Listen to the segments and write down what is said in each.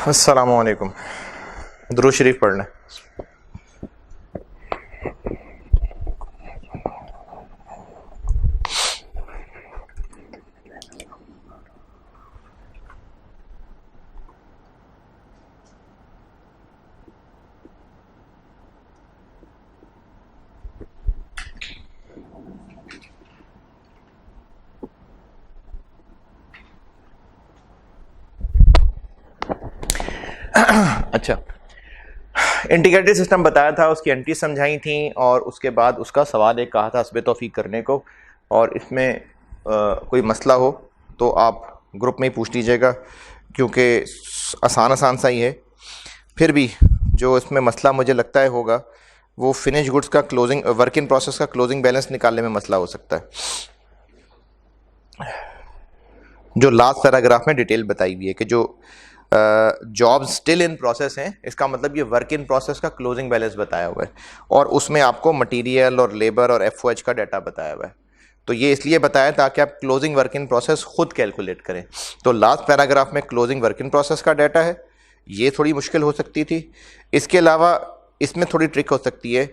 अस्सलामुअलैकुम। दुरूद शरीफ पढ़ लें। अच्छा, इंटीग्रेटेड सिस्टम बताया था, उसकी एंट्री समझाई थी और उसके बाद उसका सवाल एक कहा था हस्बे तौफीक करने को। और इसमें कोई मसला हो तो आप ग्रुप में ही पूछ लीजिएगा, क्योंकि आसान आसान सा ही है। फिर भी जो इसमें मसला मुझे लगता है होगा वो फिनिश गुड्स का क्लोजिंग, वर्क इन प्रोसेस का क्लोजिंग बैलेंस निकालने में मसला हो सकता है, जो लास्ट पैराग्राफ में डिटेल बताई हुई है कि जो जॉब्स स्टिल इन प्रोसेस हैं, इसका मतलब ये वर्क इन प्रोसेस का क्लोजिंग बैलेंस बताया हुआ है और उसमें आपको मटेरियल और लेबर और एफओएच का डाटा बताया हुआ है। तो ये इसलिए बताया ताकि आप क्लोजिंग वर्क इन प्रोसेस खुद कैलकुलेट करें। तो लास्ट पैराग्राफ में क्लोजिंग वर्क इन प्रोसेस का डाटा है, ये थोड़ी मुश्किल हो सकती थी। इसके अलावा इसमें थोड़ी ट्रिक हो सकती है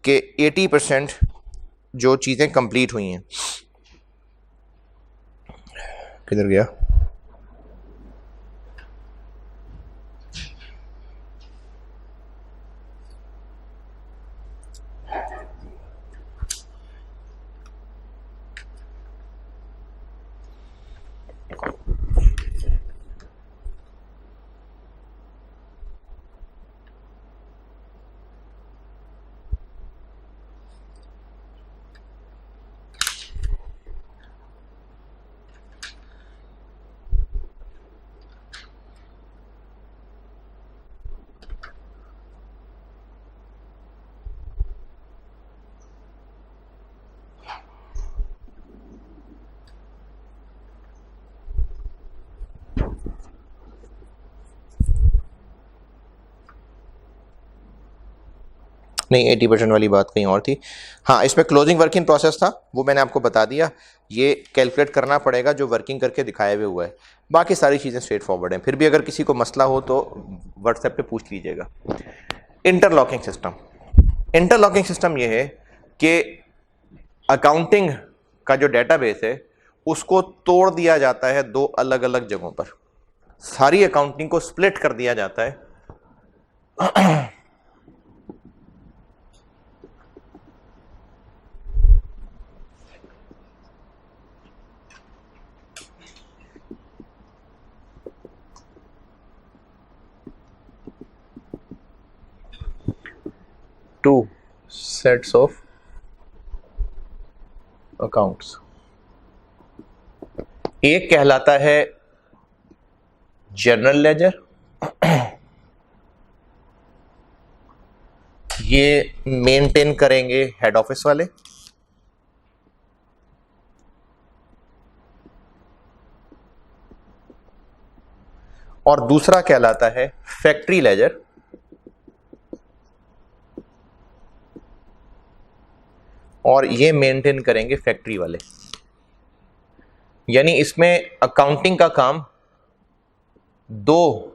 कि 80% जो चीज़ें कंप्लीट हुई हैं, किधर गया, नहीं 80% वाली बात कहीं और थी। हाँ, इसमें क्लोजिंग वर्किंग प्रोसेस था, वो मैंने आपको बता दिया। ये कैलकुलेट करना पड़ेगा जो वर्किंग करके दिखाया हुआ हुआ है। बाकी सारी चीज़ें स्ट्रेट फॉरवर्ड हैं। फिर भी अगर किसी को मसला हो तो व्हाट्सएप पे पूछ लीजिएगा। इंटरलॉकिंग सिस्टम, इंटरलॉकिंग सिस्टम ये है कि अकाउंटिंग का जो डेटाबेस है उसको तोड़ दिया जाता है दो अलग अलग जगहों पर। सारी अकाउंटिंग को स्प्लिट कर दिया जाता है टू सेट्स ऑफ अकाउंट्स। एक कहलाता है जनरल लेजर, ये मेंटेन करेंगे हेड ऑफिस वाले। और दूसरा कहलाता है फैक्ट्री लेजर, और ये मेंटेन करेंगे फैक्ट्री वाले। यानी इसमें अकाउंटिंग का काम दो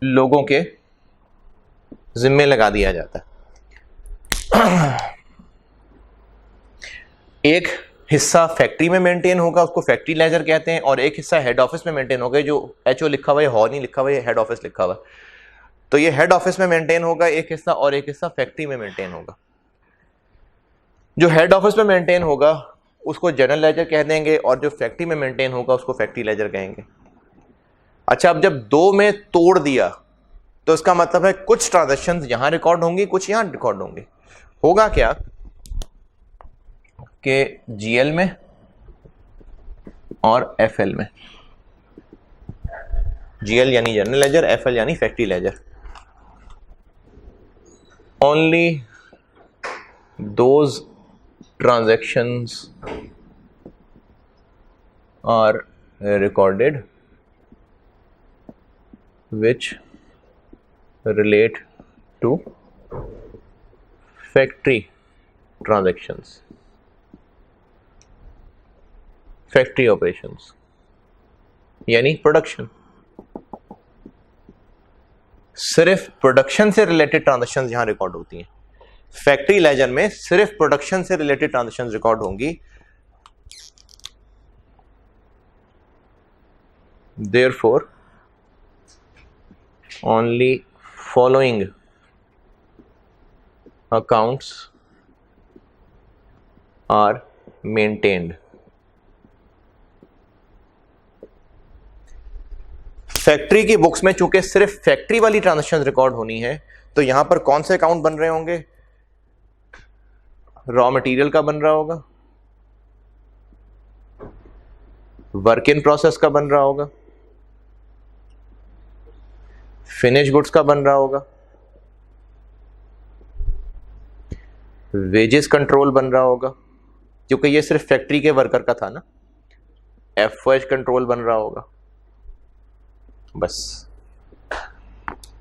लोगों के जिम्मे लगा दिया जाता है। एक हिस्सा फैक्ट्री में मेंटेन होगा, उसको फैक्ट्री लेजर कहते हैं, और एक हिस्सा हेड ऑफिस में मेंटेन होगा। जो एचओ लिखा हुआ है, हॉ नहीं लिखा हुआ है, हेड ऑफिस लिखा हुआ है। तो ये हेड ऑफिस में मेंटेन होगा एक हिस्सा, और एक हिस्सा फैक्ट्री में मेंटेन होगा। जो हेड ऑफिस में मेंटेन होगा उसको जनरल लेजर कह देंगे, और जो फैक्ट्री में मेंटेन होगा उसको फैक्ट्री लेजर कहेंगे। अच्छा, अब जब दो में तोड़ दिया तो इसका मतलब है कुछ ट्रांजैक्शंस यहां रिकॉर्ड होंगी, कुछ यहां रिकॉर्ड होंगे। होगा क्या कि जीएल में और एफएल में, जीएल यानी जनरल लेजर, एफएल यानी factory ledger, only those transactions are recorded which relate to factory transactions, factory operations यानी प्रोडक्शन। सिर्फ प्रोडक्शन से रिलेटेड ट्रांजेक्शंस यहां रिकॉर्ड होती हैं। फैक्ट्री लेजर में सिर्फ प्रोडक्शन से रिलेटेड ट्रांजेक्शंस रिकॉर्ड होंगी। Therefore only following accounts are maintained. Factory की बुक्स में चूंकि सिर्फ फैक्ट्री वाली ट्रांजेक्शन रिकॉर्ड होनी है, तो यहां पर कौन से अकाउंट बन रहे होंगे? रॉ मटेरियल का बन रहा होगा, वर्क इन प्रोसेस का बन रहा होगा, फिनिश गुड्स का बन रहा होगा, वेजेस कंट्रोल बन रहा होगा, क्योंकि ये सिर्फ फैक्ट्री के वर्कर का था ना। एफओएच कंट्रोल बन रहा होगा। बस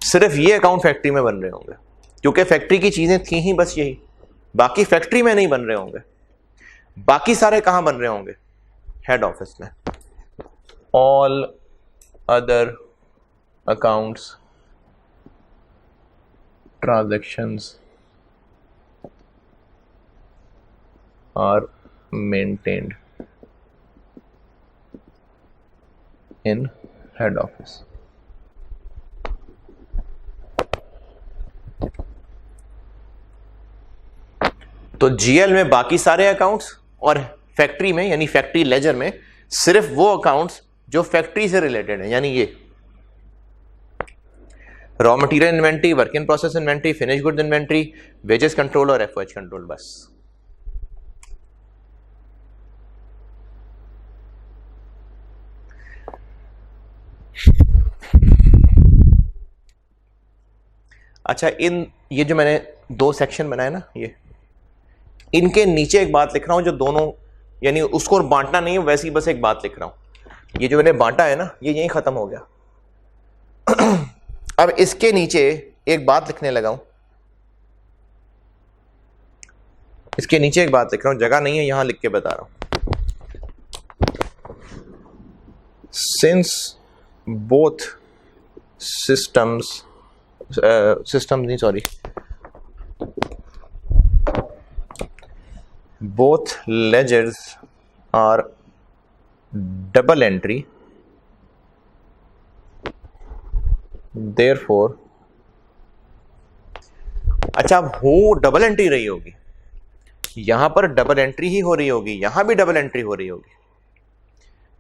सिर्फ ये अकाउंट फैक्ट्री में बन रहे होंगे, क्योंकि फैक्ट्री की चीजें थी ही बस यही। बाकी फैक्ट्री में नहीं बन रहे होंगे। बाकी सारे कहां बन रहे होंगे? हेड ऑफिस में। All other accounts transactions are maintained in head office. तो जीएल में बाकी सारे अकाउंट्स और फैक्ट्री में यानी फैक्ट्री लेजर में सिर्फ वो अकाउंट्स जो फैक्ट्री से रिलेटेड है, यानी ये raw material inventory, work in process inventory, finish goods inventory, wages control और एफओएच कंट्रोल। बस अच्छा, ये जो मैंने दो सेक्शन बनाए ना, ये इनके नीचे एक बात लिख रहा हूं जो दोनों, यानी उसको बांटना नहीं है, वैसे ही बस एक बात लिख रहा हूं। ये जो मैंने बांटा है ना, ये यहीं खत्म हो गया। अब इसके नीचे एक बात लिखने लगा हूं। इसके नीचे एक बात लिख रहा हूं, जगह नहीं है, यहां लिख के बता रहा हूं। Since both both ledgers are double entry, therefore अच्छा, अब हो डबल एंट्री रही होगी, यहां पर डबल एंट्री ही हो रही होगी, यहां भी डबल एंट्री हो रही होगी,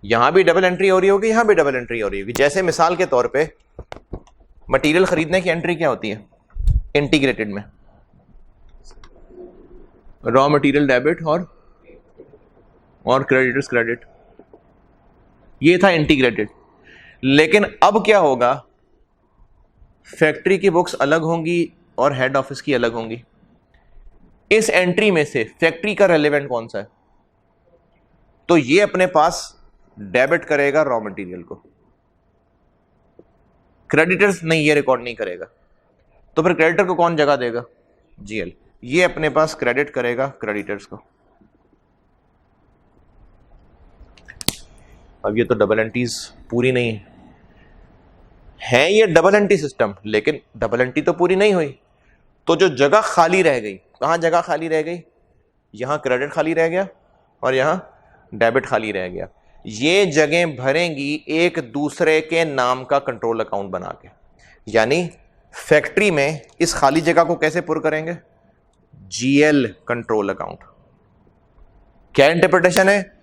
यहां भी डबल एंट्री हो रही होगी, यहां भी डबल एंट्री हो रही होगी। जैसे मिसाल के तौर पे मटेरियल खरीदने की एंट्री क्या होती है इंटीग्रेटेड में? रॉ मटेरियल डेबिट और क्रेडिटर्स क्रेडिट, ये था इंटीग्रेटेड। लेकिन अब क्या होगा? फैक्ट्री की बुक्स अलग होंगी और हेड ऑफिस की अलग होंगी। इस एंट्री में से फैक्ट्री का रेलेवेंट कौन सा है? तो ये अपने पास डेबिट करेगा रॉ मटेरियल को, क्रेडिटर्स नहीं, ये रिकॉर्ड नहीं करेगा। तो फिर क्रेडिटर को कौन जगह देगा? जीएल। ये अपने पास क्रेडिट करेगा क्रेडिटर्स को। अब ये तो डबल एंट्रीज पूरी नहीं है, ये डबल एंट्री सिस्टम, लेकिन डबल एंट्री तो पूरी नहीं हुई। तो जो जगह खाली रह गई, कहां जगह खाली रह गई? यहां क्रेडिट खाली रह गया और यहां डेबिट खाली रह गया। ये जगह भरेंगी एक दूसरे के नाम का कंट्रोल अकाउंट बना के। यानी फैक्ट्री में इस खाली जगह को कैसे पुर करेंगे? GL control account. क्या इंटरप्रिटेशन है?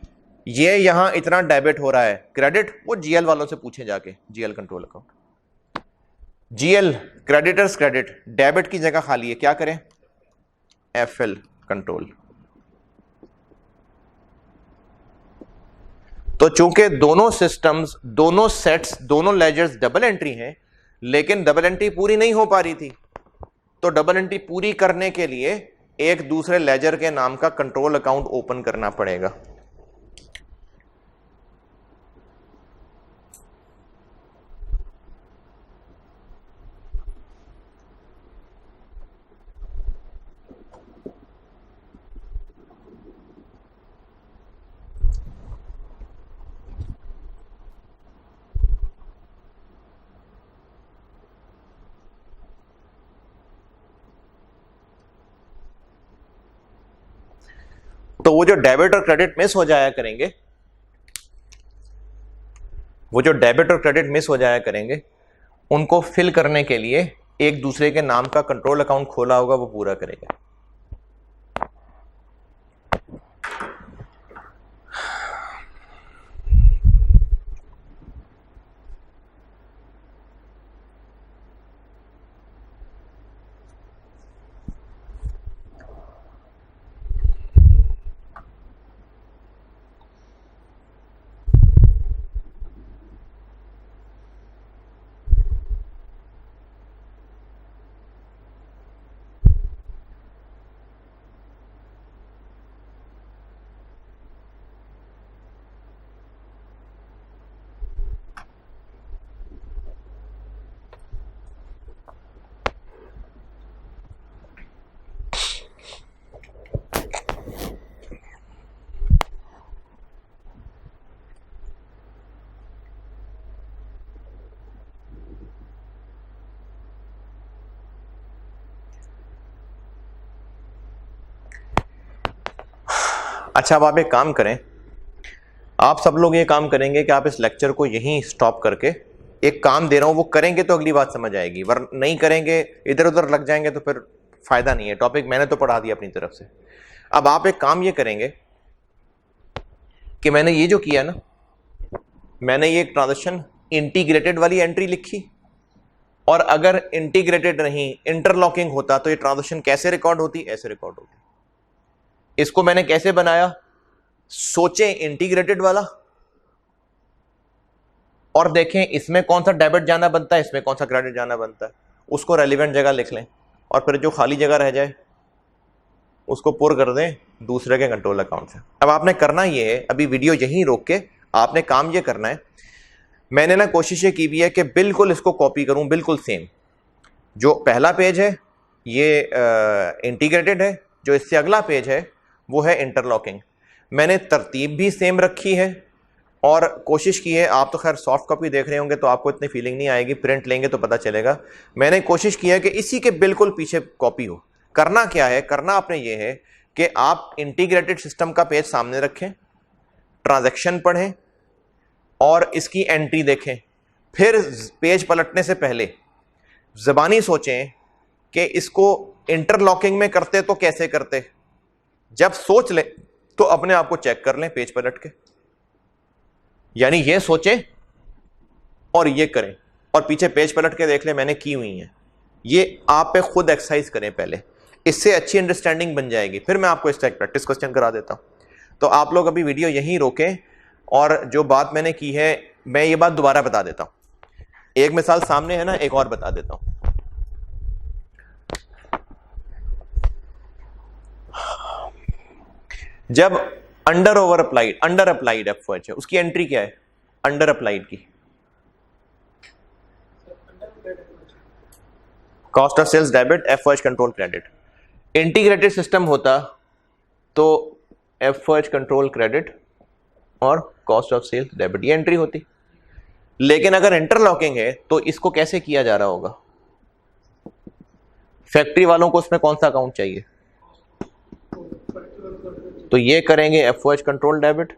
ये यहां इतना डेबिट हो रहा है, क्रेडिट, वो जीएल वालों से पूछे जाके, GL control account. GL creditors credit, debit की जगह खाली है, क्या करें? FL control. तो चूंकि दोनों सिस्टम्स, दोनों सेट्स, दोनों लेजर्स डबल एंट्री हैं, लेकिन डबल एंट्री पूरी नहीं हो पा रही थी, तो डबल एंट्री पूरी करने के लिए एक दूसरे लेजर के नाम का कंट्रोल अकाउंट ओपन करना पड़ेगा। तो वो जो डेबिट और क्रेडिट मिस हो जाया करेंगे, वो जो डेबिट और क्रेडिट मिस हो जाया करेंगे, उनको फिल करने के लिए एक दूसरे के नाम का कंट्रोल अकाउंट खोला होगा, वो पूरा करेगा। अच्छा, अब आप एक काम करें, आप सब लोग ये काम करेंगे कि आप इस लेक्चर को यहीं स्टॉप करके, एक काम दे रहा हूं वो करेंगे तो अगली बात समझ आएगी, वरना नहीं करेंगे इधर उधर लग जाएंगे तो फिर फायदा नहीं है। टॉपिक मैंने तो पढ़ा दिया अपनी तरफ से। अब आप एक काम ये करेंगे कि मैंने ये जो किया ना, मैंने ये ट्रांजेक्शन इंटीग्रेटेड वाली एंट्री लिखी, और अगर इंटीग्रेटेड नहीं इंटरलॉकिंग होता तो ये ट्रांजेक्शन कैसे रिकॉर्ड होती? ऐसे रिकॉर्ड होती। इसको मैंने कैसे बनाया? सोचें इंटीग्रेटेड वाला, और देखें इसमें कौन सा डेबिट जाना बनता है, इसमें कौन सा क्रेडिट जाना बनता है, उसको रेलिवेंट जगह लिख लें, और फिर जो खाली जगह रह जाए उसको पुर कर दें दूसरे के कंट्रोल अकाउंट से। अब आपने करना ये है, अभी वीडियो यहीं रोक के आपने काम ये करना है, मैंने ना कोशिश ये की भी है कि बिल्कुल इसको कॉपी करूं, बिल्कुल सेम। जो पहला पेज है ये इंटीग्रेटेड है, जो इससे अगला पेज है वो है इंटरलॉकिंग। मैंने तरतीब भी सेम रखी है, और कोशिश की है, आप तो खैर सॉफ्ट कॉपी देख रहे होंगे तो आपको इतनी फीलिंग नहीं आएगी, प्रिंट लेंगे तो पता चलेगा। मैंने कोशिश की है कि इसी के बिल्कुल पीछे कॉपी हो। करना क्या है? करना आपने ये है कि आप इंटीग्रेटेड सिस्टम का पेज सामने रखें, ट्रांजैक्शन पढ़ें और इसकी एंट्री देखें, फिर पेज पलटने से पहले ज़बानी सोचें कि इसको इंटरलॉकिंग में करते तो कैसे करते। जब सोच ले तो अपने आप को चेक कर लें पेज पलट के, यानी ये सोचें और ये करें, और पीछे पेज पलट के देख लें मैंने की हुई है। ये आप पे खुद एक्सरसाइज करें पहले, इससे अच्छी अंडरस्टैंडिंग बन जाएगी। फिर मैं आपको इसका एक प्रैक्टिस क्वेश्चन करा देता हूं। तो आप लोग अभी वीडियो यहीं रोकें, और जो बात मैंने की है मैं ये बात दोबारा बता देता हूं। एक मिसाल सामने है ना, एक और बता देता हूं। जब अंडर अप्लाइड एफओएच है, उसकी एंट्री क्या है? अंडर अप्लाइड की cost of sales debit, FOH control credit. Integrated system होता तो एफओएच कंट्रोल क्रेडिट और कॉस्ट ऑफ सेल्स डेबिट ये एंट्री होती। लेकिन अगर इंटरलॉकिंग है तो इसको कैसे किया जा रहा होगा? फैक्ट्री वालों को उसमें कौन सा अकाउंट चाहिए? तो ये करेंगे एफओएच कंट्रोल डेबिट,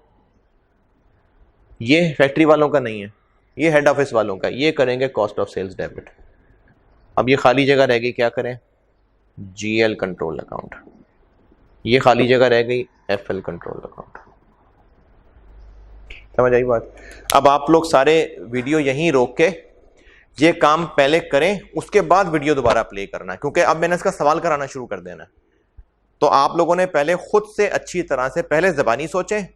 ये फैक्ट्री वालों का नहीं है, ये हेड ऑफिस वालों का, ये करेंगे कॉस्ट ऑफ सेल्स डेबिट। अब ये खाली जगह रह गई, क्या करें? GL control account. ये खाली जगह रह गई, एफएल कंट्रोल अकाउंट। समझ आई बात? अब आप लोग सारे वीडियो यहीं रोक के ये काम पहले करें, उसके बाद वीडियो दोबारा प्ले करना, क्योंकि अब मैंने इसका सवाल कराना शुरू कर देना। तो आप लोगों ने पहले खुद से अच्छी तरह से पहले ज़बानी सोचें,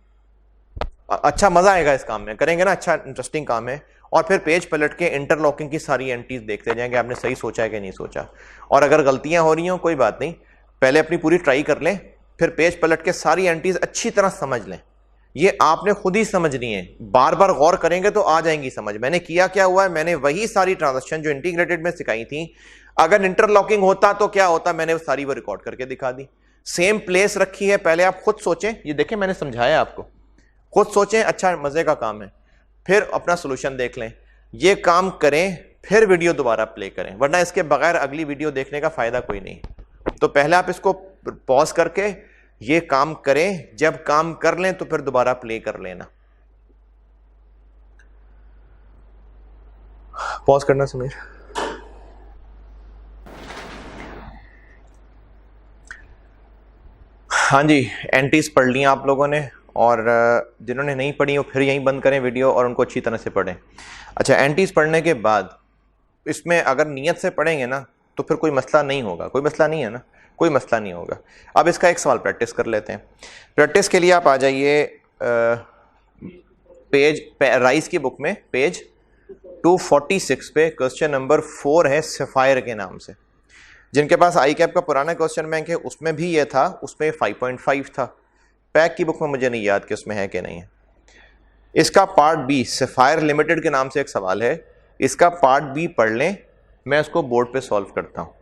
अच्छा मजा आएगा इस काम में, करेंगे ना, अच्छा इंटरेस्टिंग काम है। और फिर पेज पलट के इंटरलॉकिंग की सारी एंट्रीज देखते जाएंगे आपने सही सोचा है कि नहीं सोचा। और अगर गलतियां हो रही हो कोई बात नहीं, पहले अपनी पूरी ट्राई कर लें, फिर पेज पलट के सारी एंट्रीज अच्छी तरह समझ लें। ये आपने खुद ही समझनी है, बार बार गौर करेंगे तो आ जाएंगी समझ। मैंने किया क्या हुआ है, मैंने वही सारी ट्रांजेक्शन जो इंटीग्रेटेड में सिखाई थी, अगर इंटरलॉकिंग होता तो क्या होता, मैंने वो सारी वो रिकॉर्ड करके दिखा दी। सेम प्लेस रखी है, पहले आप खुद सोचें, ये देखें मैंने समझाया आपको, खुद सोचें, अच्छा मजे का काम है, फिर अपना सोल्यूशन देख लें। ये काम करें, फिर वीडियो दोबारा प्ले करें, वरना इसके बगैर अगली वीडियो देखने का फायदा कोई नहीं। तो पहले आप इसको पॉज करके ये काम करें, जब काम कर लें तो फिर दोबारा प्ले कर लेना। पॉज करना समीर। हाँ जी, एंटीज पढ़ ली आप लोगों ने, और जिन्होंने नहीं पढ़ी वो फिर यहीं बंद करें वीडियो और उनको अच्छी तरह से पढ़ें। अच्छा, एंटीज पढ़ने के बाद इसमें अगर नियत से पढ़ेंगे ना तो फिर कोई मसला नहीं होगा, कोई मसला नहीं है ना, कोई मसला नहीं होगा। अब इसका एक सवाल प्रैक्टिस कर लेते हैं। प्रैक्टिस के लिए आप आ जाइए राइस की बुक में पेज 246 पे, क्वेश्चन नंबर 4 है सफायर के नाम से। जिनके पास आई कैप का पुराना क्वेश्चन बैंक है उसमें भी ये था, उसमें 5.5 था। पैक की बुक में मुझे नहीं याद कि उसमें है कि नहीं है। इसका पार्ट बी सफायर लिमिटेड के नाम से एक सवाल है, इसका पार्ट बी पढ़ लें, मैं उसको बोर्ड पे सॉल्व करता हूँ।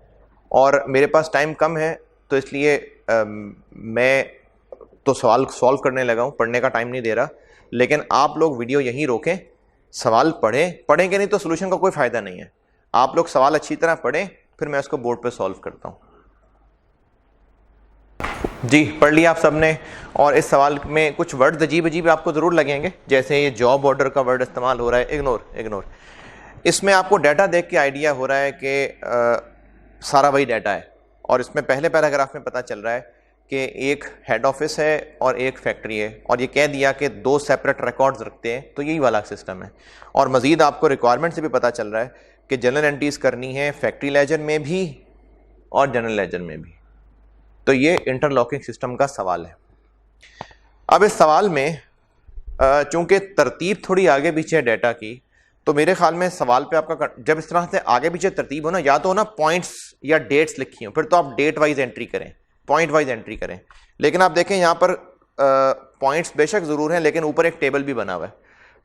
और मेरे पास टाइम कम है तो इसलिए मैं तो सवाल सॉल्व करने लगा हूँ, पढ़ने का टाइम नहीं दे रहा। लेकिन आप लोग वीडियो यहीं रोकें, सवाल पढ़ेंगे नहीं तो सोल्यूशन का कोई फ़ायदा नहीं है। आप लोग सवाल अच्छी तरह पढ़ें, फिर मैं उसको बोर्ड पे सॉल्व करता हूँ। जी, पढ़ लिया आप सबने। और इस सवाल में कुछ वर्ड अजीब अजीब आपको ज़रूर लगेंगे, जैसे ये जॉब ऑर्डर का वर्ड इस्तेमाल हो रहा है, इग्नोर। इसमें आपको डाटा देख के आइडिया हो रहा है कि सारा वही डाटा है। और इसमें पहले पैराग्राफ में पता चल रहा है कि एक हेड ऑफिस है और एक फैक्ट्री है, और ये कह दिया कि 2 सेपरेट रिकॉर्ड्स रखते हैं, तो यही वाला सिस्टम है। और मज़ीद आपको रिक्वायरमेंट से भी पता चल रहा है कि जनरल एंट्रीज करनी है फैक्ट्री लेजर में भी और जनरल लेजर में भी। तो ये इंटरलॉकिंग सिस्टम का सवाल है। अब इस सवाल में चूंकि तरतीब थोड़ी आगे पीछे है डाटा की, तो मेरे ख्याल में सवाल पे आपका जब इस तरह से आगे पीछे तरतीब हो ना, या तो ना पॉइंट्स या डेट्स लिखी हो, फिर तो आप डेट वाइज एंट्री करें, पॉइंट वाइज एंट्री करें। लेकिन आप देखें यहाँ पर पॉइंट्स बेशक ज़रूर हैं, लेकिन ऊपर एक टेबल भी बना हुआ है,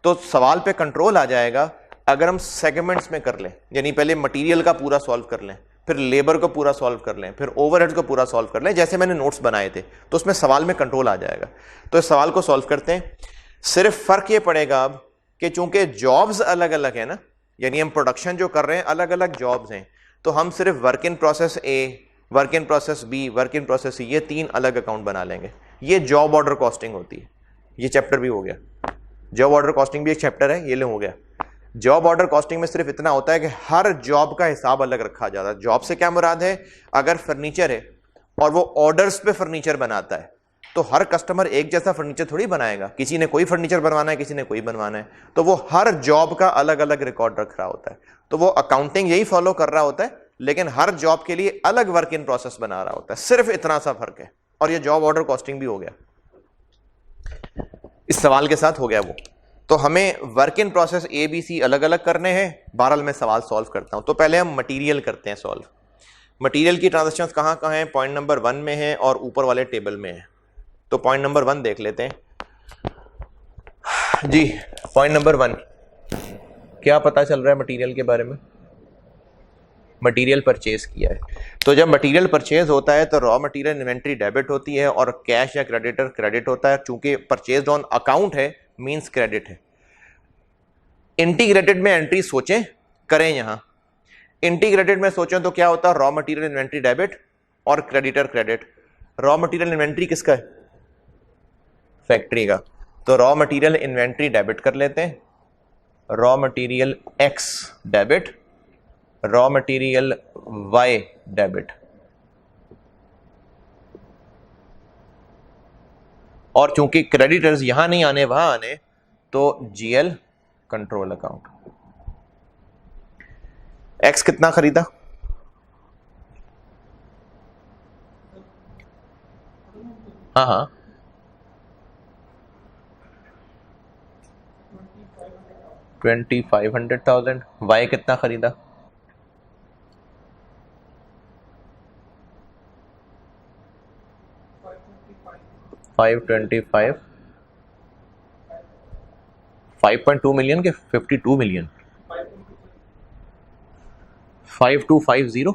तो सवाल पे कंट्रोल आ जाएगा अगर हम सेगमेंट्स में कर लें। यानी पहले मटीरियल का पूरा सॉल्व कर लें, फिर लेबर को पूरा सॉल्व कर लें, फिर ओवरहेड्स को पूरा सॉल्व कर लें, जैसे मैंने नोट्स बनाए थे, तो उसमें सवाल में कंट्रोल आ जाएगा। तो इस सवाल को सॉल्व करते हैं। सिर्फ फ़र्क ये पड़ेगा अब कि चूंकि जॉब्स अलग अलग है ना, यानी हम प्रोडक्शन जो कर रहे हैं अलग अलग जॉब्स हैं, तो हम सिर्फ work in process A, work in process B, work in process C, ये 3 अलग अकाउंट बना लेंगे। ये जॉब ऑर्डर कॉस्टिंग होती है। ये चैप्टर भी हो गया, जॉब ऑर्डर कॉस्टिंग भी एक चैप्टर है, ये ले हो गया। जॉब ऑर्डर कॉस्टिंग में सिर्फ इतना होता है कि हर जॉब का हिसाब अलग रखा जाता है। जॉब से क्या मुराद है, अगर फर्नीचर है और वो ऑर्डर्स पे फर्नीचर बनाता है, तो हर कस्टमर एक जैसा फर्नीचर थोड़ी बनाएगा, किसी ने कोई फर्नीचर बनवाना है, किसी ने कोई बनवाना है, तो वो हर जॉब का अलग अलग रिकॉर्ड रख रहा होता है। तो वो अकाउंटिंग यही फॉलो कर रहा होता है, लेकिन हर जॉब के लिए अलग वर्क इन प्रोसेस बना रहा होता है। सिर्फ इतना सा फर्क है, और ये जॉब ऑर्डर कॉस्टिंग भी हो गया, इस सवाल के साथ हो गया वो। तो हमें work in process A B C अलग अलग करने हैं। बहरहाल मैं सवाल सॉल्व करता हूं। तो पहले हम मटेरियल करते हैं सॉल्व। मटेरियल की ट्रांजैक्शंस कहां कहां हैं, पॉइंट नंबर 1 में है और ऊपर वाले टेबल में है। तो पॉइंट नंबर 1 देख लेते हैं जी। पॉइंट नंबर 1 क्या पता चल रहा है मटेरियल के बारे में, मटेरियल परचेज किया है। तो जब मटेरियल परचेज होता है तो रॉ मटेरियल इन्वेंट्री डेबिट होती है और कैश या क्रेडिटर क्रेडिट होता है। चूंकि परचेज ऑन अकाउंट है मींस क्रेडिट है। इंटीग्रेटेड में एंट्री सोचें करें, यहां इंटीग्रेटेड में सोचें तो क्या होता है, रॉ मटेरियल इन्वेंट्री डेबिट और creditor credit. Raw material inventory किसका है, फैक्ट्री का। तो रॉ मटेरियल इन्वेंट्री डेबिट कर लेते हैं, raw material X debit, raw material Y debit. और चूंकि क्रेडिटर्स यहां नहीं आने वहां आने, तो जीएल कंट्रोल अकाउंट। एक्स कितना खरीदा, हाँ 2500,000। वाई कितना खरीदा, 525। 5.2 मिलियन के 52 मिलियन, 5250,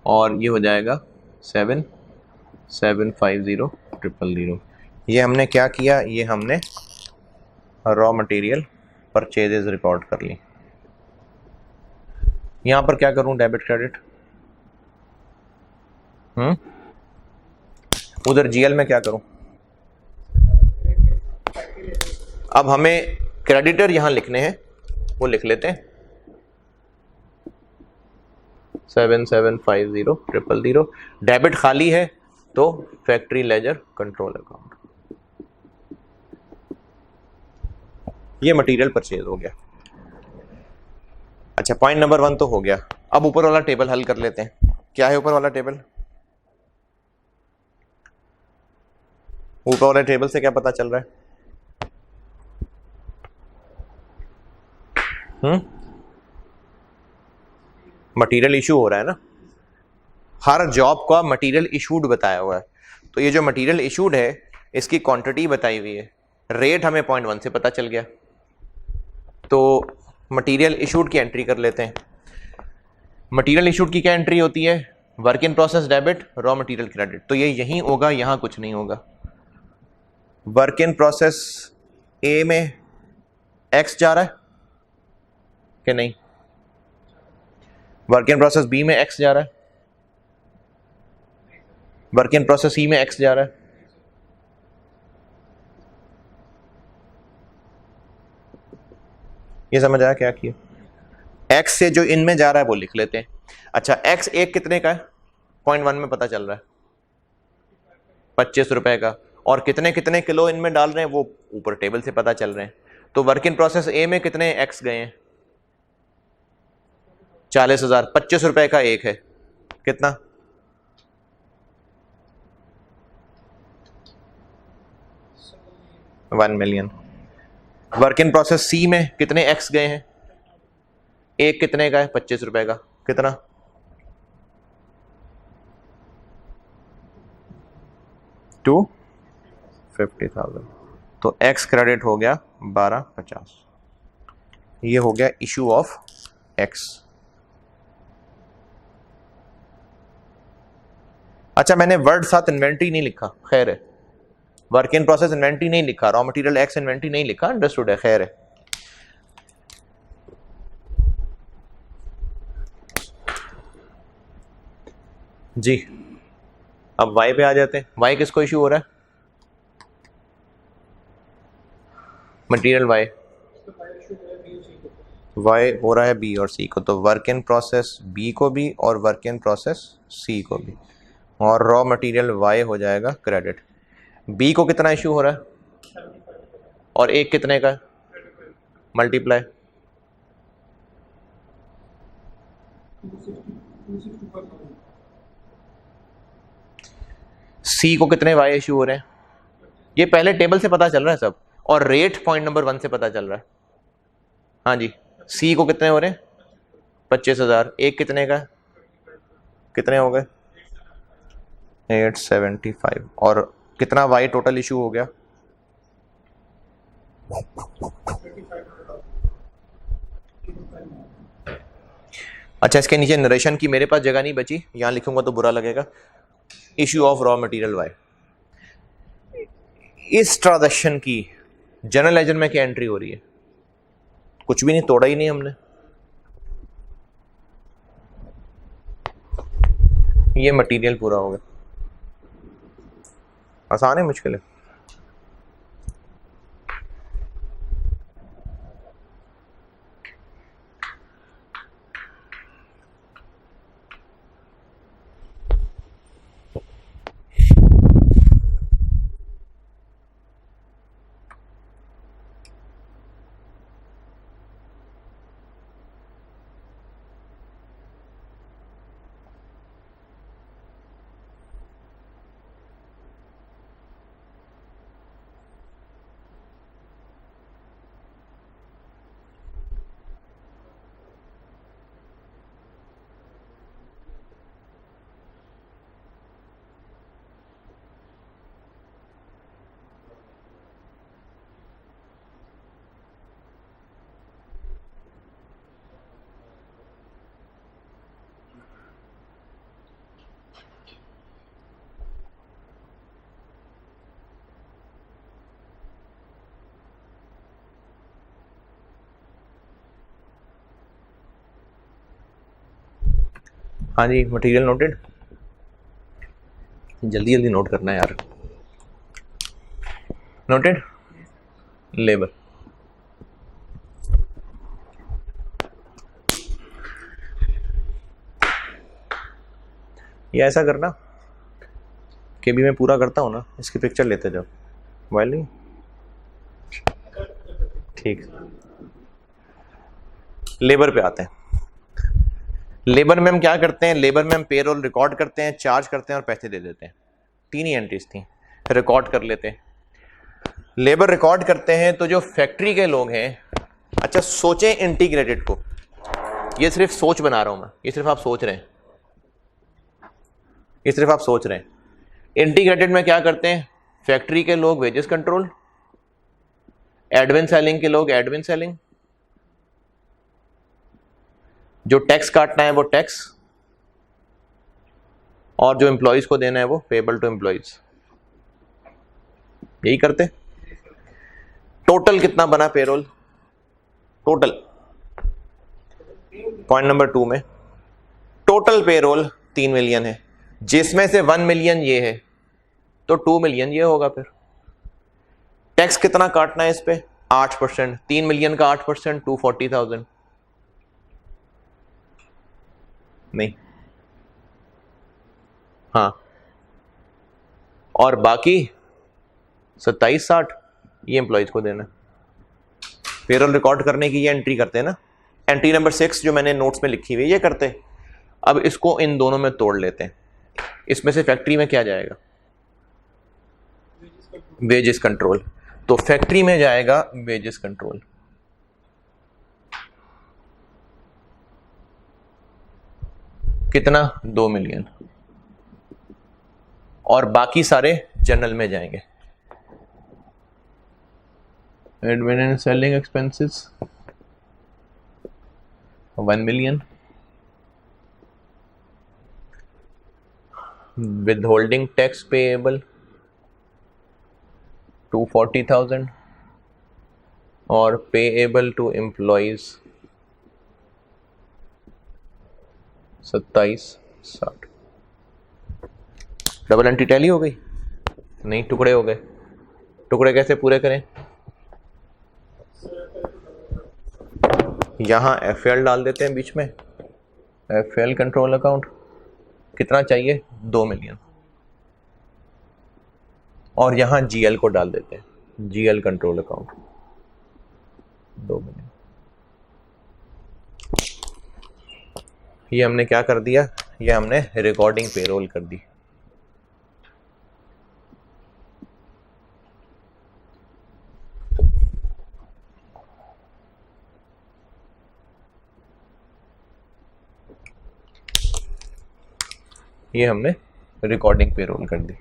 और ये हो जाएगा 7,750,000। ये हमने क्या किया, ये हमने रॉ मटेरियल परचेजेस रिकॉर्ड कर ली। यहां पर क्या करूं, डेबिट क्रेडिट, उधर जीएल में क्या करूं? अब हमें क्रेडिटर यहां लिखने हैं, वो लिख लेते हैं 775000। डेबिट खाली है तो फैक्ट्री लेजर कंट्रोल अकाउंट। ये मटेरियल परचेज हो गया। अच्छा, पॉइंट नंबर 1 तो हो गया। अब ऊपर वाला टेबल हल कर लेते हैं। क्या है ऊपर वाला टेबल? ऊपर वाले टेबल से क्या पता चल रहा है? मटेरियल इशू हो रहा है ना, हर जॉब का मटेरियल इशूड बताया हुआ है। तो ये जो मटेरियल इशूड है इसकी क्वांटिटी बताई हुई है, रेट हमें पॉइंट 1 से पता चल गया। तो मटेरियल इशूड की एंट्री कर लेते हैं। मटेरियल इशूड की क्या एंट्री होती है? Work in process debit, raw material credit. तो ये यहीं होगा, यहां कुछ नहीं होगा। वर्क इन प्रोसेस ए में एक्स जा रहा है कि नहीं? वर्क इन प्रोसेस बी में एक्स जा रहा है? वर्क इन प्रोसेस सी में एक्स जा रहा है? ये समझ आया क्या किया? एक्स से जो इनमें जा रहा है वो लिख लेते हैं। अच्छा, एक्स एक कितने का है? पॉइंट 1 में पता चल रहा है 25 रुपए का, और कितने कितने किलो इनमें डाल रहे हैं वो ऊपर टेबल से पता चल रहे हैं। तो वर्क इन प्रोसेस ए में कितने एक्स गए हैं? 40,000। 25 रुपए का एक है, कितना? 1 मिलियन। वर्क इन प्रोसेस सी में कितने एक्स गए हैं? एक कितने का है? 25 रुपए का, कितना? 250,000। तो एक्स क्रेडिट हो गया 1250। ये हो गया इशू ऑफ एक्स। अच्छा, मैंने वर्ड साथ इन्वेंट्री नहीं लिखा, खैर है। वर्क इन प्रोसेस इन्वेंट्री नहीं लिखा, रॉ मटेरियल एक्स इन्वेंट्री नहीं लिखा, अंडरस्टूड है, खैर है। जी, अब वाई पे आ जाते हैं। वाई किसको इशू हो रहा है? Material Y. वाई हो रहा है बी और सी को, तो वर्क इन प्रोसेस बी को भी और वर्क इन प्रोसेस सी को भी, और रॉ मटेरियल वाई हो जाएगा क्रेडिट। बी को कितना इशू हो रहा है और एक कितने का? मल्टीप्लाई। सी को कितने वाई इशू हो रहे हैं? ये पहले टेबल से पता चल रहा है सब, और रेट पॉइंट नंबर 1 से पता चल रहा है। हाँ जी, सी को कितने हो रहे हैं? 25,000। एक कितने का? कितने हो गए? 875। और कितना वाई टोटल इशू हो गया? अच्छा, इसके नीचे नरेशन की मेरे पास जगह नहीं बची, यहां लिखूंगा तो बुरा लगेगा। Issue of raw material Y. इस ट्रांजैक्शन की जनरल लेजर में क्या एंट्री हो रही है? कुछ भी नहीं, तोड़ा ही नहीं हमने। ये मटेरियल पूरा हो गया। आसान है, मुश्किल है? हाँ जी, मटेरियल नोटेड। जल्दी जल्दी नोट करना है यार। नोटेड। लेबर, ये ऐसा करना कि भी मैं पूरा करता हूँ ना, इसकी पिक्चर लेते जाओ। मोबाइल नहीं, ठीक। लेबर पे आते हैं। लेबर में हम क्या करते हैं? लेबर में हम पेरोल रिकॉर्ड करते हैं, चार्ज करते हैं और पैसे दे देते हैं। 3 ही एंट्रीज थी। रिकॉर्ड कर लेते हैं। लेबर रिकॉर्ड करते हैं तो जो फैक्ट्री के लोग हैं, अच्छा सोचें इंटीग्रेटेड को, ये सिर्फ सोच बना रहा हूं मैं, ये सिर्फ आप सोच रहे हैं, ये सिर्फ आप सोच रहे हैं। इंटीग्रेटेड में क्या करते हैं? फैक्ट्री के लोग वेजेस कंट्रोल, एडमिन सेलिंग के लोग एडमिन सेलिंग, जो टैक्स काटना है वो टैक्स, और जो एम्प्लॉयज को देना है वो पेबल टू एम्प्लॉयज। यही करते। टोटल कितना बना पेरोल? टोटल पॉइंट नंबर 2 में टोटल पेरोल 3 मिलियन है, जिसमें से 1 मिलियन ये है, तो 2 मिलियन ये होगा। फिर टैक्स कितना काटना है इस पे? 8%। 3 मिलियन का 8% 240,000। नहीं, हाँ, और बाकी 27-60 ये एम्प्लॉयज को देना। पेरोल रिकॉर्ड करने की ये एंट्री करते हैं ना, एंट्री नंबर 6 जो मैंने नोट्स में लिखी हुई है ये करते। अब इसको इन दोनों में तोड़ लेते हैं। इसमें से फैक्ट्री में क्या जाएगा? Wages control. तो फैक्ट्री में जाएगा वेजेस कंट्रोल। कितना? 2 मिलियन। और बाकी सारे जनरल में जाएंगे। Admin and selling expenses 1 million, withholding tax payable 240,000 और payable to employees 27-60। Double entry tally हो गई? नहीं, टुकड़े हो गए। टुकड़े कैसे पूरे करें? यहां FL डाल देते हैं बीच में, FL कंट्रोल अकाउंट। कितना चाहिए? 2 मिलियन। और यहां GL को डाल देते हैं, GL कंट्रोल अकाउंट 2 मिलियन। ये हमने क्या कर दिया? ये हमने रिकॉर्डिंग पेरोल कर दी। ये हमने रिकॉर्डिंग पेरोल कर दी।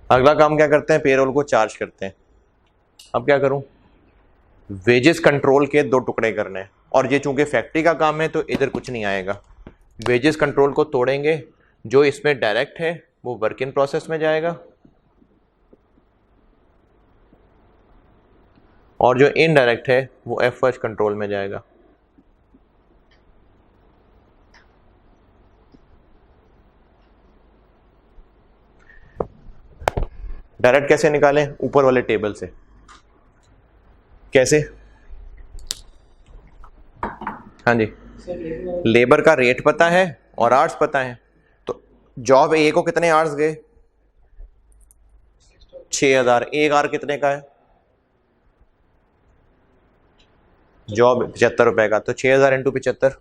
अगला काम क्या करते हैं? पेरोल को चार्ज करते हैं। अब क्या करूं? वेजेस कंट्रोल के 2 टुकड़े करने हैं, और ये चूंकि फैक्ट्री का काम है तो इधर कुछ नहीं आएगा। वेजेस कंट्रोल को तोड़ेंगे, जो इसमें डायरेक्ट है वो वर्क इन प्रोसेस में जाएगा, और जो इनडायरेक्ट है वो FH कंट्रोल में जाएगा। डायरेक्ट कैसे निकालें? ऊपर वाले टेबल से। कैसे? हाँ जी, लेबर का रेट पता है और आवर्स पता है। तो जॉब ए को कितने आवर्स गए? 6000। एक आवर कितने का है? जॉब 75 रुपए का, तो 6000 इंटू 75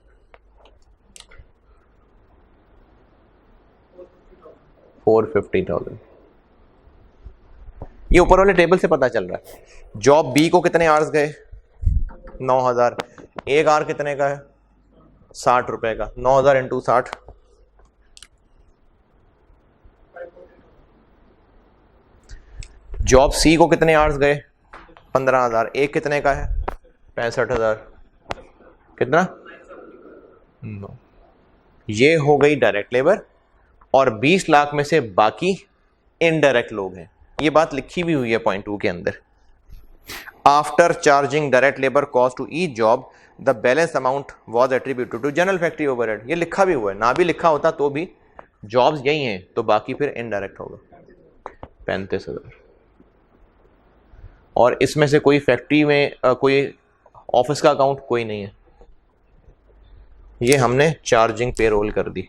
450,000। ये ऊपर वाले टेबल से पता चल रहा है। जॉब बी को कितने आवर्स गए? 9000। एक आवर कितने का है? 60 रुपए का। 9000 इंटू 60 जॉब सी को कितने आवर्स गए? 15000। एक कितने का है? 65,000। कितना? 9। ये हो गई डायरेक्ट लेबर, और 20 लाख में से बाकी इनडायरेक्ट लोग हैं। ये बात लिखी भी हुई है पॉइंट 2 के अंदर। After charging direct labour cost to each job the balance amount was attributed to general factory overhead. ये लिखा भी हुआ है, ना भी लिखा होता तो भी जॉब्स यही हैं, तो बाकी फिर इनडायरेक्ट होगा 35,000। और इसमें से कोई फैक्ट्री में कोई ऑफिस का अकाउंट कोई नहीं है। ये हमने चार्जिंग पेरोल कर दी।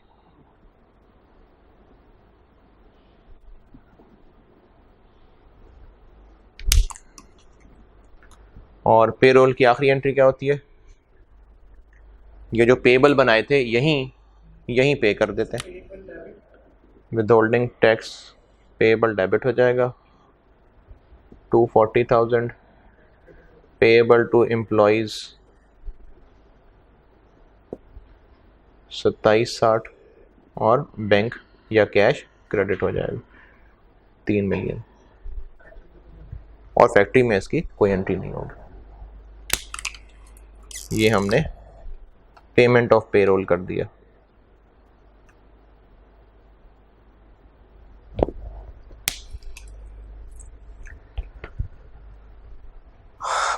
और पेरोल की आखिरी एंट्री क्या होती है? ये जो पेबल बनाए थे यहीं पे कर देते हैं। विदहोल्डिंग टैक्स पेएबल डेबिट हो जाएगा 240,000, पेएबल टू एम्प्लॉइज 2760 और बैंक या कैश क्रेडिट हो जाएगा 3 मिलियन। और फैक्ट्री में इसकी कोई एंट्री नहीं होगी। ये हमने पेमेंट ऑफ पेरोल कर दिया।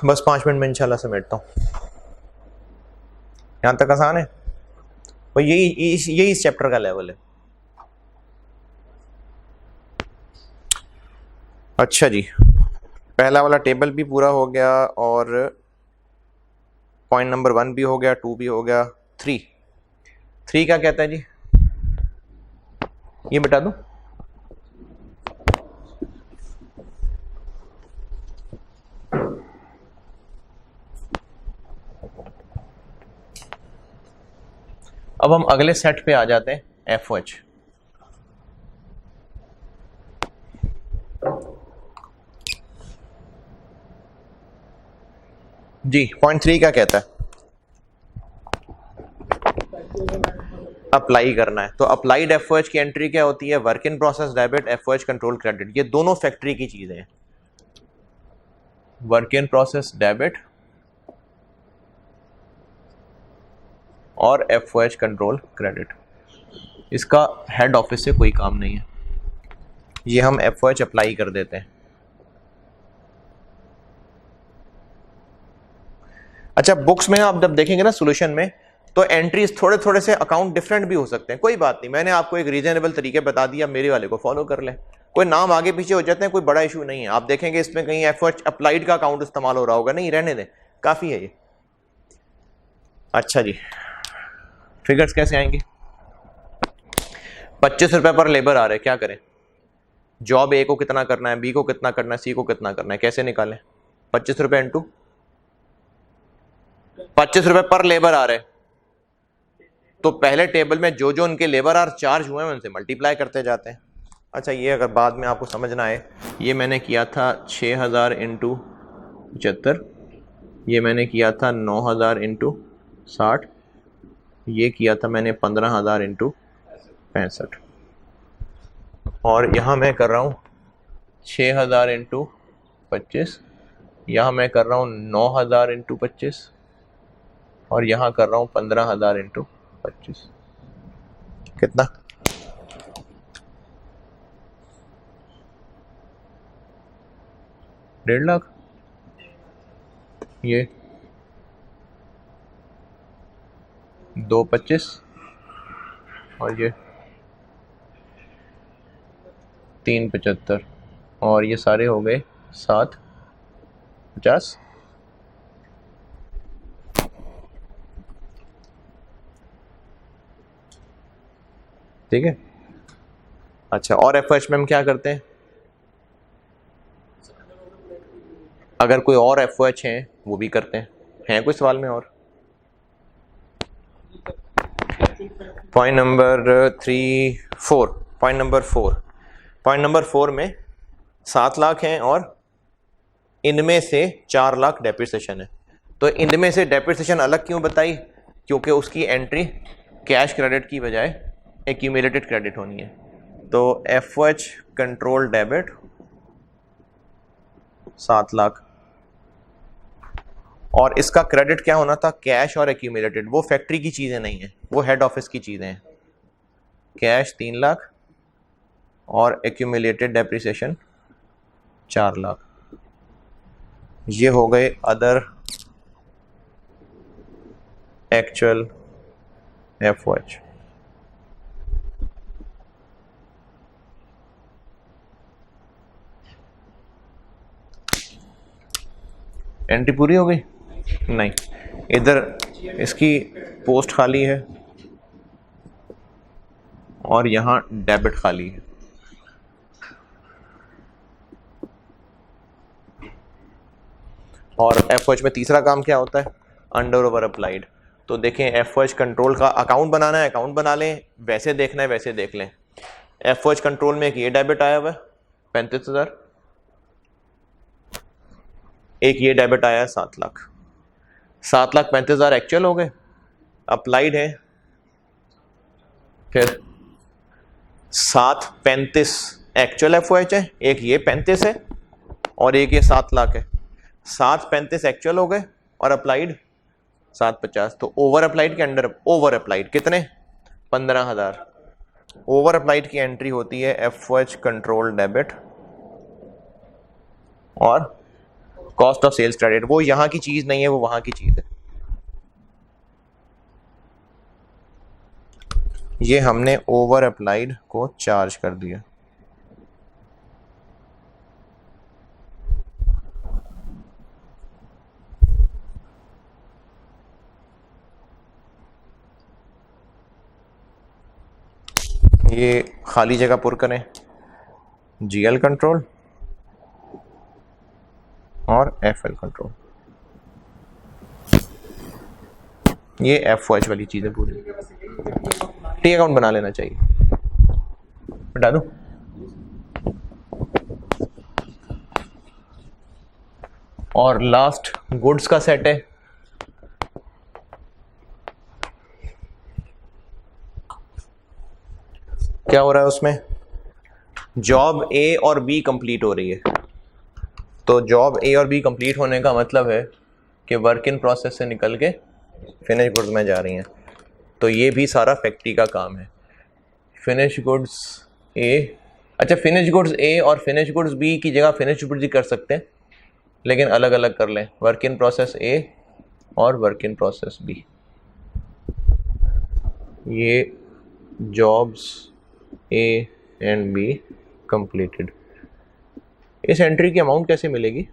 बस 5 मिनट में इंशाल्लाह समेटता हूँ। यहां तक आसान है और यही इस चैप्टर का लेवल है। अच्छा जी, पहला वाला टेबल भी पूरा हो गया और पॉइंट नंबर 1 भी हो गया, 2 भी हो गया। 3 क्या कहता है जी? ये बता दूं? अब हम अगले सेट पे आ जाते हैं, FOH। जी, पॉइंट 3 क्या कहता है? अप्लाई करना है। तो अप्लाइड FOH की एंट्री क्या होती है? Work in process debit, FOH control credit. ये दोनों फैक्ट्री की चीजें हैं। वर्क इन प्रोसेस डेबिट और FOH कंट्रोल क्रेडिट। इसका हेड ऑफिस से कोई काम नहीं है, ये हम FOH अप्लाई कर देते हैं। अच्छा, बुक्स में आप जब देखेंगे ना सोल्यूशन में, तो एंट्रीज थोड़े थोड़े से अकाउंट डिफरेंट भी हो सकते हैं। कोई बात नहीं, मैंने आपको एक रीजनेबल तरीके बता दिया, मेरे वाले को फॉलो कर लें। कोई नाम आगे पीछे हो जाते हैं, कोई बड़ा इशू नहीं है। आप देखेंगे इसमें कहीं FOH अप्लाइड का अकाउंट इस्तेमाल हो रहा होगा, नहीं रहने दें, काफी है ये। अच्छा जी, फिगर्स कैसे आएंगे? 25 रुपए पर लेबर आ रहे हैं, क्या करें? जॉब ए को कितना करना है, बी को कितना करना है, सी को कितना करना है, कैसे निकालें? 25 रुपए इंटू 25 रुपए पर लेबर आ रहे हैं, तो पहले टेबल में जो जो उनके लेबर आर चार्ज हुए हैं उनसे मल्टीप्लाई करते जाते हैं। अच्छा, ये अगर बाद में आपको समझना है, ये मैंने किया था 6000 इंटू 75, ये मैंने किया था 9000 इंटू 60, ये किया था मैंने 15000 इंटू 65, और यहाँ मैं कर रहा हूँ 6000 इंटू 25, यहाँ मैं कर रहा हूँ 9000 इंटू 25, और यहाँ कर रहा हूँ 15000 इंटू 25। कितना? डेढ़ लाख। ये 225 और ये 375, और ये सारे हो गए 750। ठीक है। अच्छा, और FOH में हम क्या करते हैं? अगर कोई और FOH हैं वो भी करते हैं कोई सवाल में और? पॉइंट नंबर 4 में 7 लाख हैं और इनमें से 4 लाख डेप्रिसिएशन है। तो इनमें से डेप्रिसिएशन अलग क्यों बताई? क्योंकि उसकी एंट्री कैश क्रेडिट की बजाय एक्यूमुलेटेड क्रेडिट होनी है। तो FOH कंट्रोल डेबिट 7 लाख, और इसका क्रेडिट क्या होना था? कैश और एक्यूमुलेटेड। वो फैक्ट्री की चीजें नहीं है, वो हेड ऑफिस की चीजें हैं। कैश 3 लाख और एक्यूमुलेटेड डेप्रिसिएशन 4 लाख। ये हो गए अदर एक्चुअल FOH। एंट्री पूरी हो गई? नहीं, इधर इसकी पोस्ट खाली है और यहाँ डेबिट खाली है। और एफओएच में तीसरा काम क्या होता है? Under over applied. तो देखें एफओएच कंट्रोल का अकाउंट बनाना है, अकाउंट बना लें, वैसे देखना है वैसे देख लें। एफओएच कंट्रोल में एक ये डेबिट आया हुआ है 35,000, एक ये डेबिट आया है 7 लाख। 7,35,000 एक्चुअल हो गए, अप्लाइड है, फिर 735 एक्चुअल एफओएच है, एक ये 35 है और एक ये 7 लाख है। 735 एक्चुअल हो गए और अप्लाइड 750। तो ओवर अप्लाइड के अंडर ओवर अप्लाइड कितने? 15,000। ओवर अप्लाइड की एंट्री होती है एफओएच कंट्रोल डेबिट और कॉस्ट ऑफ सेल्स क्रेडिट। वो यहां की चीज नहीं है, वो वहां की चीज है। ये हमने ओवर अप्लाइड को चार्ज कर दिया। ये खाली जगह पुर करें, जीएल कंट्रोल और एफएल कंट्रोल। ये एफओएच वाली चीजें पूरी। टी अकाउंट बना लेना चाहिए, हटा दो। और लास्ट गुड्स का सेट है। क्या हो रहा है उसमें? जॉब ए और बी कंप्लीट हो रही है। तो जॉब ए और बी कंप्लीट होने का मतलब है कि वर्क इन प्रोसेस से निकल के फिनिश गुड्स में जा रही हैं। तो ये भी सारा फैक्ट्री का काम है। फिनिश गुड्स ए, अच्छा फिनिश गुड्स ए और फिनिश गुड्स बी की जगह फिनिश गुड्स ही कर सकते हैं, लेकिन अलग अलग कर लें। वर्क इन प्रोसेस ए और वर्क इन प्रोसेस बी। ये jobs A and be completed. इस एंट्री की अमाउंट कैसे मिलेगी?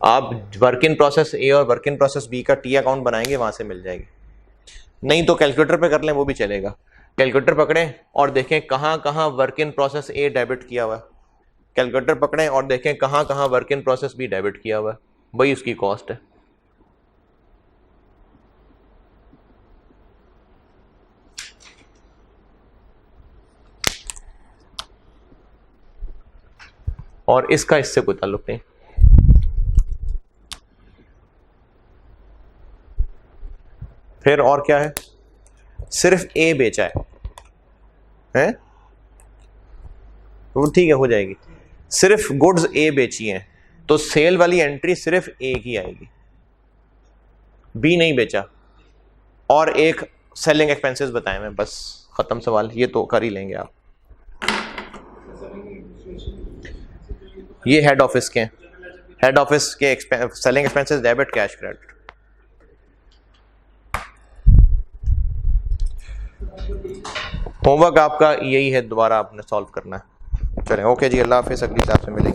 आप वर्क इन प्रोसेस ए और वर्क इन प्रोसेस बी का टी अकाउंट बनाएंगे, वहां से मिल जाएगी। नहीं तो कैलकुलेटर पे कर लें, वो भी चलेगा। कैलकुलेटर पकड़ें और देखें कहां कहां work in process A debit किया हुआ है। कैलकुलेटर पकड़ें और देखें कहां कहां work in process B debit किया हुआ है, वही उसकी कॉस्ट है। और इसका इससे कोई ताल्लुक नहीं। फिर और क्या है? सिर्फ ए बेचा है तो ठीक है, हो जाएगी। सिर्फ गुड्स ए बेची हैं तो सेल वाली एंट्री सिर्फ ए की आएगी, बी नहीं बेचा। और एक सेलिंग एक्सपेंसेस बताए मैं, बस खत्म सवाल। ये तो कर ही लेंगे आप। ये हेड ऑफिस के, हेड ऑफिस के selling expenses debit, cash credit. Homework आपका यही है, दोबारा आपने सॉल्व करना है। चलें, ओके जी, अल्लाह हाफिज़, अगली क्लास में मिलेंगे।